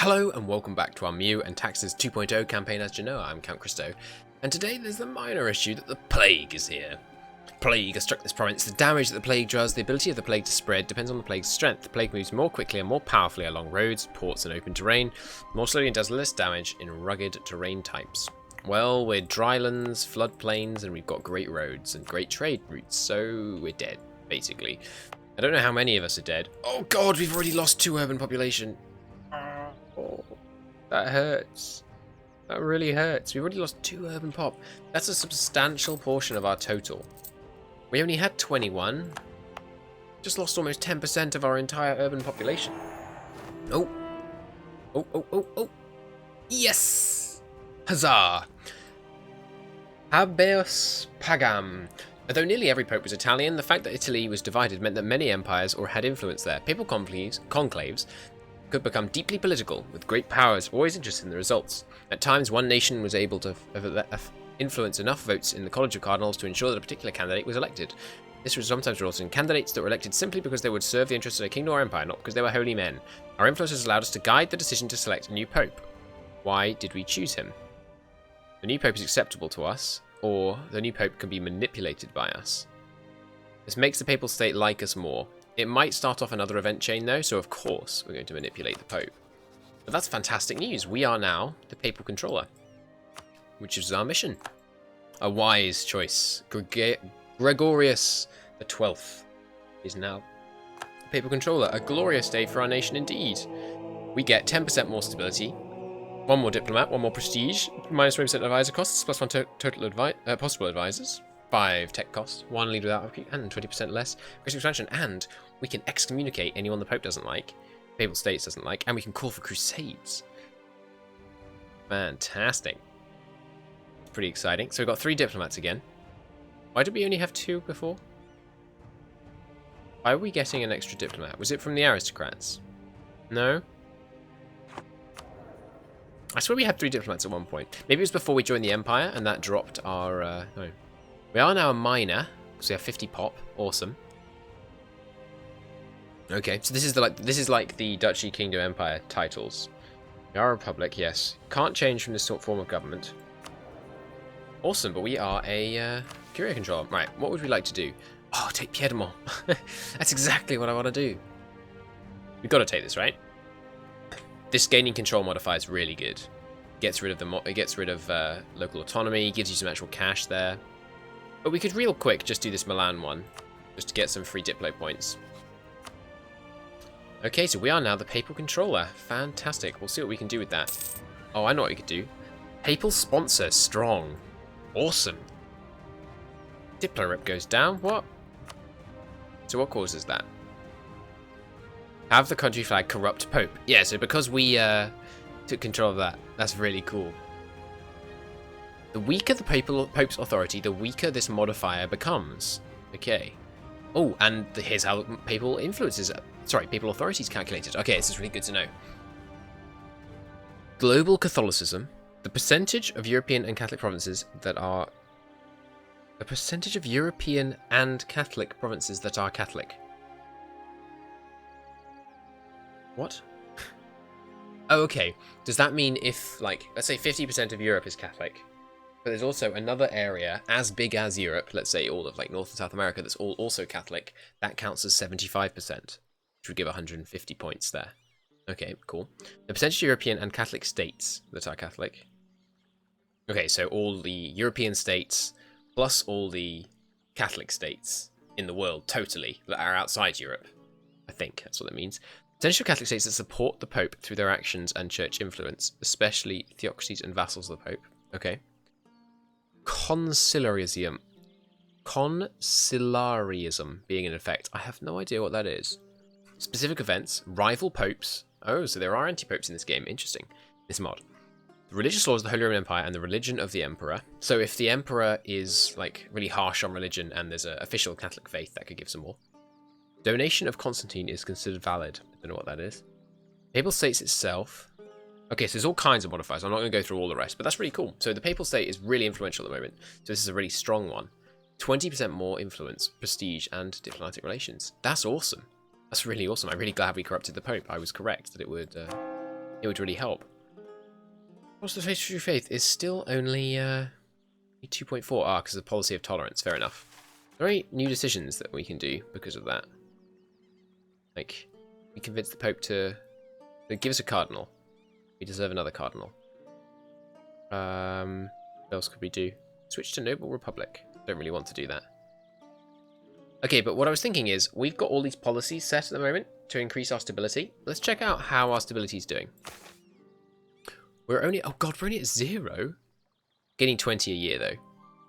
Hello and welcome back to our MEIOU and Taxes 2.0 campaign as Genoa. I'm Count Christo, and today there's the minor issue that the plague is here. Plague has struck this province. The damage that the plague does, the ability of the plague to spread, depends on the plague's strength. The plague moves more quickly and more powerfully along roads, ports and open terrain, more slowly and does less damage in rugged terrain types. Well, we're drylands, floodplains, and we've got great roads and great trade routes, so we're dead, basically. I don't know how many of us are dead. Oh god, we've already lost 2 urban population. Oh, that hurts. That really hurts. We've already lost 2 urban pop. That's a substantial portion of our total. We only had 21. Just lost almost 10% of our entire urban population. Oh. Oh. Yes! Huzzah! Habeas Pagam. Although nearly every pope was Italian, the fact that Italy was divided meant that many empires or had influence there. Papal conclaves could become deeply political, with great powers always interested in the results. At times, one nation was able to influence enough votes in the College of Cardinals to ensure that a particular candidate was elected. This was sometimes resulted in candidates that were elected simply because they would serve the interests of a kingdom or empire, not because they were holy men. Our influence has allowed us to guide the decision to select a new pope. Why did we choose him? The new pope is acceptable to us, or the new pope can be manipulated by us. This makes the papal state like us more. It might start off another event chain though, so of course we're going to manipulate the Pope. But that's fantastic news. We are now the papal controller, which is our mission. A wise choice. Gregorius the 12th is now the papal controller. A glorious day for our nation indeed. We get 10% more stability, 1 more diplomat, 1 more prestige, minus 20% advisor costs, plus 1 total possible advisors. 5 tech costs, 1 lead without upkeep, and 20% less Christian expansion. And we can excommunicate anyone the Pope doesn't like, Papal States doesn't like, and we can call for crusades. Fantastic. Pretty exciting. So we've got 3 diplomats again. Why did we only have 2 before? Why are we getting an extra diplomat? Was it from the aristocrats? No? I swear we had 3 diplomats at one point. Maybe it was before we joined the Empire, and that dropped our... no. We are now a minor, because we have 50 pop. Awesome. Okay, so this is like the Duchy, Kingdom, Empire titles. We are a republic, yes. Can't change from this form of government. Awesome, but we are a curia controller. Right, what would we like to do? Oh, take Piedmont. That's exactly what I want to do. We've got to take this, right? This gaining control modifier is really good. Gets rid of local autonomy, gives you some actual cash there. But we could real quick just do this Milan one, just to get some free Diplo points. Okay, so we are now the Papal Controller. Fantastic. We'll see what we can do with that. Oh, I know what we could do. Papal Sponsor, strong. Awesome. Diplo rep goes down. What? So what causes that? Have the country flag corrupt Pope. Yeah, so because we took control of that, that's really cool. The weaker the Pope's authority, the weaker this modifier becomes. Okay. Oh, and here's how papal papal authority is calculated. Okay, this is really good to know. Global Catholicism. The percentage of European and Catholic provinces that are... The percentage of European and Catholic provinces that are Catholic. What? Oh, okay. Does that mean if, like, let's say 50% of Europe is Catholic, but there's also another area as big as Europe, let's say all of like North and South America, that's all also Catholic, that counts as 75%, which would give 150 points there. Okay, cool. The percentage of European and Catholic states that are Catholic. Okay, so all the European states plus all the Catholic states in the world totally that are outside Europe. I think that's what that means. Percentage of Catholic states that support the Pope through their actions and church influence, especially theocracies and vassals of the Pope. Okay. Conciliarism being in effect. I have no idea what that is. Specific events, rival popes. Oh, so there are anti-popes in this game. Interesting. This mod. The religious laws of the Holy Roman Empire and the religion of the Emperor. So if the Emperor is like really harsh on religion and there's an official Catholic faith, that could give some more. Donation of Constantine is considered valid. I don't know what that is. Papal States itself. Okay, so there's all kinds of modifiers. I'm not going to go through all the rest, but that's really cool. So the Papal State is really influential at the moment. So this is a really strong one. 20% more influence, prestige, and diplomatic relations. That's awesome. That's really awesome. I'm really glad we corrupted the Pope. I was correct that it would it would really help. What's the faith true faith is still only 2.4. Ah, because of the policy of tolerance. Fair enough. Very new decisions that we can do because of that. Like, we convince the Pope to give us a cardinal. We deserve another cardinal. What else could we do? Switch to Noble Republic. Don't really want to do that. Okay, but what I was thinking is, we've got all these policies set at the moment to increase our stability. Let's check out how our stability is doing. We're only... Oh god, we're only at 0? Getting 20 a year, though.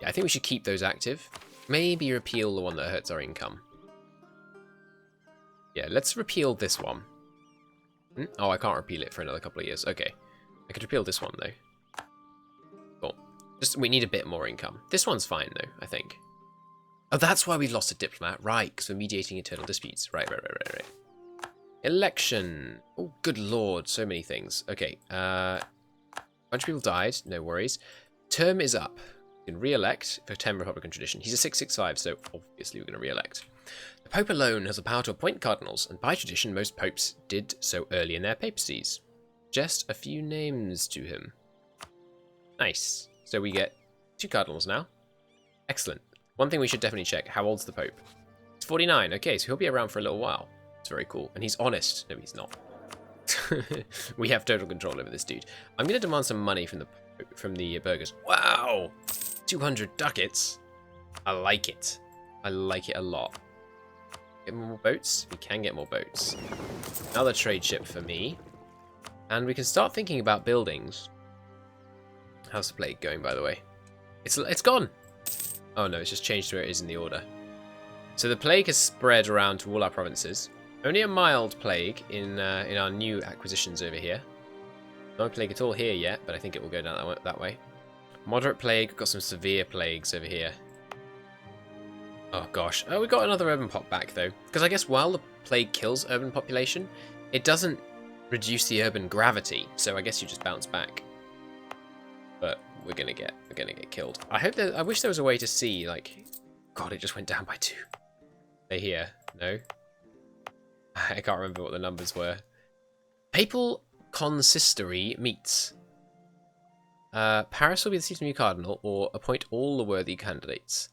Yeah, I think we should keep those active. Maybe repeal the one that hurts our income. Yeah, let's repeal this one. Oh, I can't repeal it for another couple of years. Okay. I could repeal this one, though. Cool. Just, we need a bit more income. This one's fine, though, I think. Oh, that's why we lost a diplomat. Right, because we're mediating internal disputes. Right. Election. Oh, good lord. So many things. Okay. A bunch of people died. No worries. Term is up. We can re-elect for 10 Republican tradition. He's a 665, so obviously we're going to re-elect. The Pope alone has the power to appoint cardinals, and by tradition most popes did so early in their papacies. Just a few names to him. Nice. So we get 2 cardinals now. Excellent. One thing we should definitely check, how old's the Pope? He's 49, okay, so he'll be around for a little while. It's very cool. And he's honest. No, he's not. We have total control over this dude. I'm going to demand some money from the burghers. Wow! 200 ducats. I like it. I like it a lot. Get more boats? We can get more boats. Another trade ship for me. And we can start thinking about buildings. How's the plague going, by the way? It's gone! Oh no, it's just changed to where it is in the order. So the plague has spread around to all our provinces. Only a mild plague in our new acquisitions over here. No plague at all here yet, but I think it will go down that way. Moderate plague, we've got some severe plagues over here. Oh gosh. Oh, we got another urban pop back though. Because I guess while the plague kills urban population, it doesn't reduce the urban gravity. So I guess you just bounce back. But we're gonna get killed. I wish there was a way to see, like, God, it just went down by 2. They here? No. I can't remember what the numbers were. Papal consistory meets. Paris will be the seat of the new cardinal, or appoint all the worthy candidates.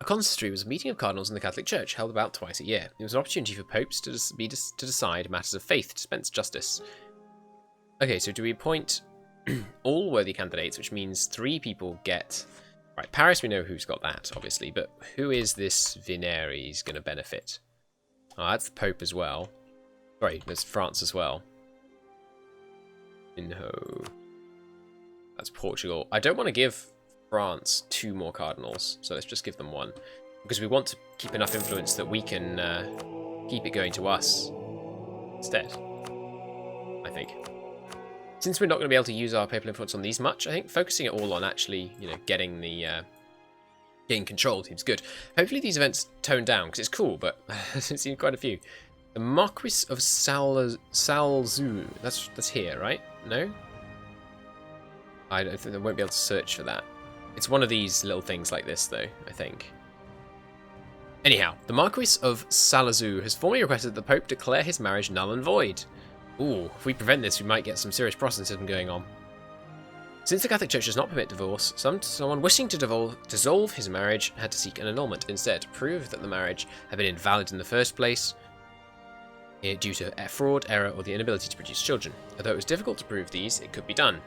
A consistory was a meeting of cardinals in the Catholic Church, held about twice a year. It was an opportunity for popes to decide matters of faith, dispense justice. Okay, so do we appoint all worthy candidates, which means 3 people get... Right, Paris, we know who's got that, obviously, but who is this Vineries going to benefit? Oh, that's the Pope as well. Sorry, there's France as well. No. That's Portugal. I don't want to give France 2 more cardinals, so let's just give them 1. Because we want to keep enough influence that we can keep it going to us instead, I think. Since we're not going to be able to use our papal influence on these much, I think focusing it all on actually, you know, getting control seems good. Hopefully these events tone down, because it's cool, but I've seen quite a few. The Marquis of Salzu. That's here, right? No? I don't think I won't be able to search for that. It's one of these little things like this, though, I think. Anyhow, the Marquis of Salazou has formally requested that the Pope declare his marriage null and void. Ooh, if we prevent this, we might get some serious Protestantism going on. Since the Catholic Church does not permit divorce, someone wishing to dissolve his marriage had to seek an annulment instead to prove that the marriage had been invalid in the first place due to fraud, error, or the inability to produce children. Although it was difficult to prove these, it could be done.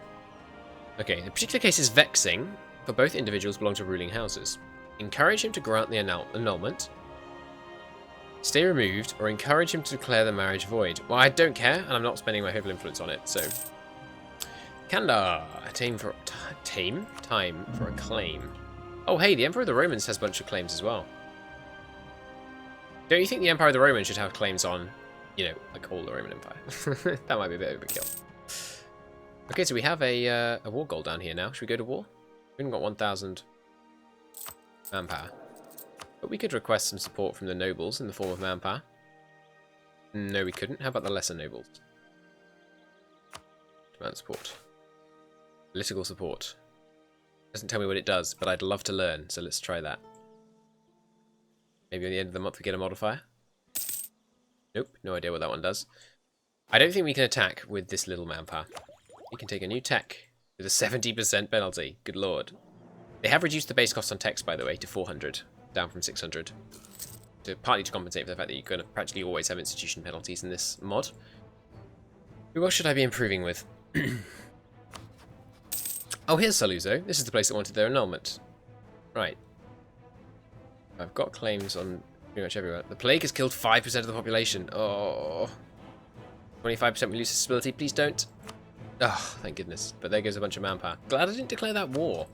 Okay, the particular case is vexing, for both individuals belong to ruling houses. Encourage him to grant the annulment, stay removed, or encourage him to declare the marriage void. Well, I don't care, and I'm not spending my papal influence on it, so... Kanda! Time for a claim. Oh, hey, the Emperor of the Romans has a bunch of claims as well. Don't you think the Empire of the Romans should have claims on, you know, like all the Roman Empire? That might be a bit overkill. Okay, so we have a war goal down here now. Should we go to war? We haven't got 1,000 manpower. But we could request some support from the nobles in the form of manpower. No, we couldn't. How about the lesser nobles? Demand support. Political support. Doesn't tell me what it does, but I'd love to learn, so let's try that. Maybe at the end of the month we get a modifier? Nope, no idea what that one does. I don't think we can attack with this little manpower. We can take a new tech with a 70% penalty. Good lord. They have reduced the base cost on techs, by the way, to 400, down from 600. Partly to compensate for the fact that you're going to practically always have institution penalties in this mod. Who else should I be improving with? Oh, here's Saluzzo. This is the place that wanted their annulment. Right. I've got claims on pretty much everywhere. The plague has killed 5% of the population. Oh. 25% we lose stability. Please don't. Oh, thank goodness. But there goes a bunch of manpower. Glad I didn't declare that war.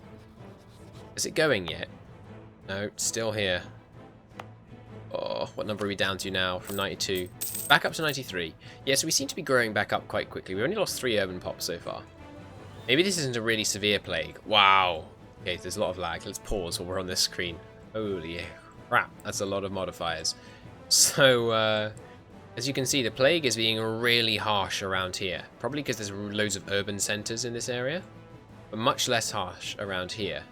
Is it going yet? No, still here. Oh, what number are we down to now? From 92. Back up to 93. Yeah, so we seem to be growing back up quite quickly. We've only lost 3 urban pops so far. Maybe this isn't a really severe plague. Wow. Okay, there's a lot of lag. Let's pause while we're on this screen. Holy crap. That's a lot of modifiers. So, as you can see, the plague is being really harsh around here. Probably because there's loads of urban centres in this area. But much less harsh around here.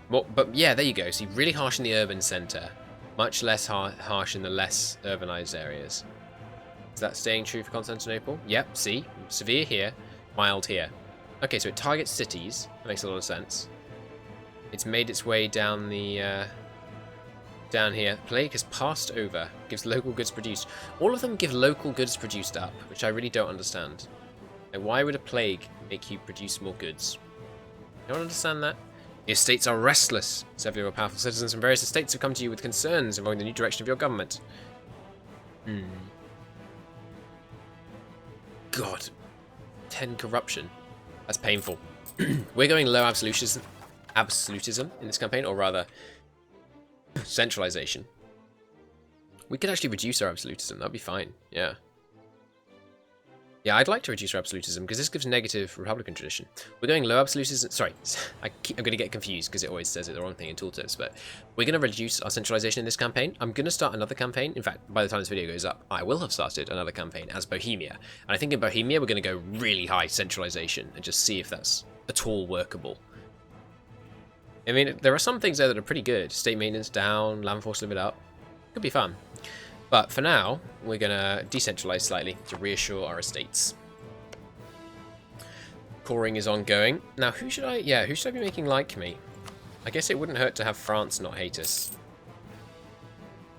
Well, but yeah, there you go. See, really harsh in the urban centre. Much less harsh in the less urbanized areas. Is that staying true for Constantinople? Yep, see? Severe here, mild here. Okay, so it targets cities. That makes a lot of sense. It's made its way down the... down here. Plague has passed over. Gives local goods produced. All of them give local goods produced up, which I really don't understand. Like, why would a plague make you produce more goods? I don't understand that. The estates are restless. Several of your powerful citizens from various estates have come to you with concerns involving the new direction of your government. God. 10 corruption. That's painful. We're going low absolutism in this campaign, or rather, centralization. We could actually reduce our absolutism. That'd be fine. Yeah. Yeah, I'd like to reduce our absolutism, because this gives negative Republican tradition. We're going low absolutism... Sorry, I'm going to get confused, because it always says it the wrong thing in tooltips, but we're going to reduce our centralization in this campaign. I'm going to start another campaign. In fact, by the time this video goes up, I will have started another campaign as Bohemia. And I think in Bohemia, we're going to go really high centralization, and just see if that's at all workable. I mean, there are some things there that are pretty good. State maintenance down, land force limit up. Could be fun. But for now, we're going to decentralize slightly to reassure our estates. Coring is ongoing. Now, who should I be making like me? I guess it wouldn't hurt to have France not hate us.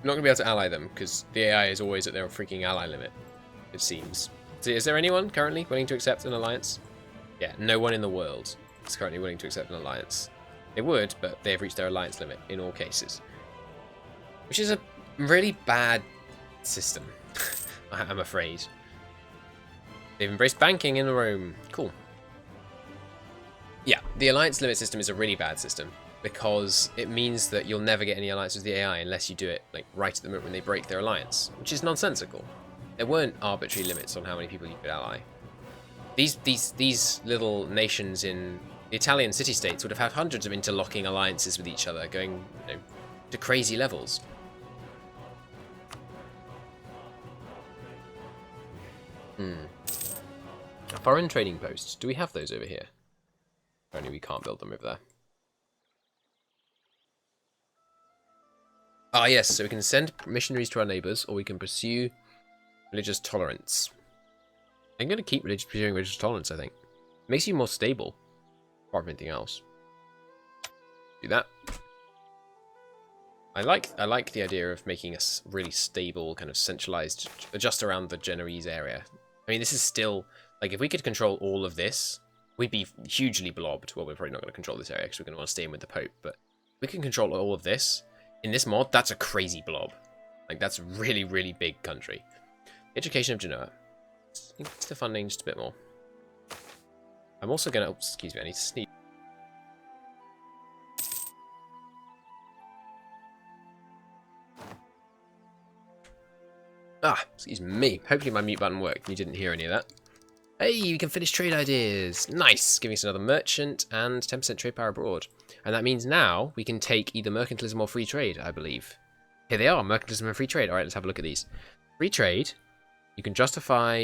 I'm not going to be able to ally them, because the AI is always at their freaking ally limit, it seems. So is there anyone currently willing to accept an alliance? Yeah, no one in the world is currently willing to accept an alliance. They would, but they have reached their alliance limit in all cases. Which is a really bad system, I'm afraid. They've embraced banking in Rome. Cool. Yeah, the alliance limit system is a really bad system because it means that you'll never get any alliance with the AI unless you do it like right at the moment when they break their alliance, which is nonsensical. There weren't arbitrary limits on how many people you could ally. These little nations in the Italian city-states would have had hundreds of interlocking alliances with each other, going, you know, to crazy levels. Foreign trading posts. Do we have those over here? Apparently we can't build them over there. Ah, yes, so we can send missionaries to our neighbours, or we can pursue religious tolerance. I'm going to keep pursuing religious tolerance, I think. It makes you more stable, apart from anything else. Do that. I like the idea of making us really stable, kind of centralized, just around the Genoese area. I mean, this is still, like, if we could control all of this, we'd be hugely blobbed. Well, we're probably not going to control this area because we're going to want to stay in with the Pope, but if we can control all of this, in this mod, that's a crazy blob. Like, that's a really, really big country. Education of Genoa. Increase the funding just a bit more. I'm also going to, excuse me, I need to sneeze. Ah, excuse me. Hopefully my mute button worked and you didn't hear any of that. Hey, we can finish trade ideas. Nice. Giving us another merchant and 10% trade power abroad. And that means now we can take either mercantilism or free trade, I believe. Here they are, mercantilism and free trade. All right, let's have a look at these. Free trade. You can justify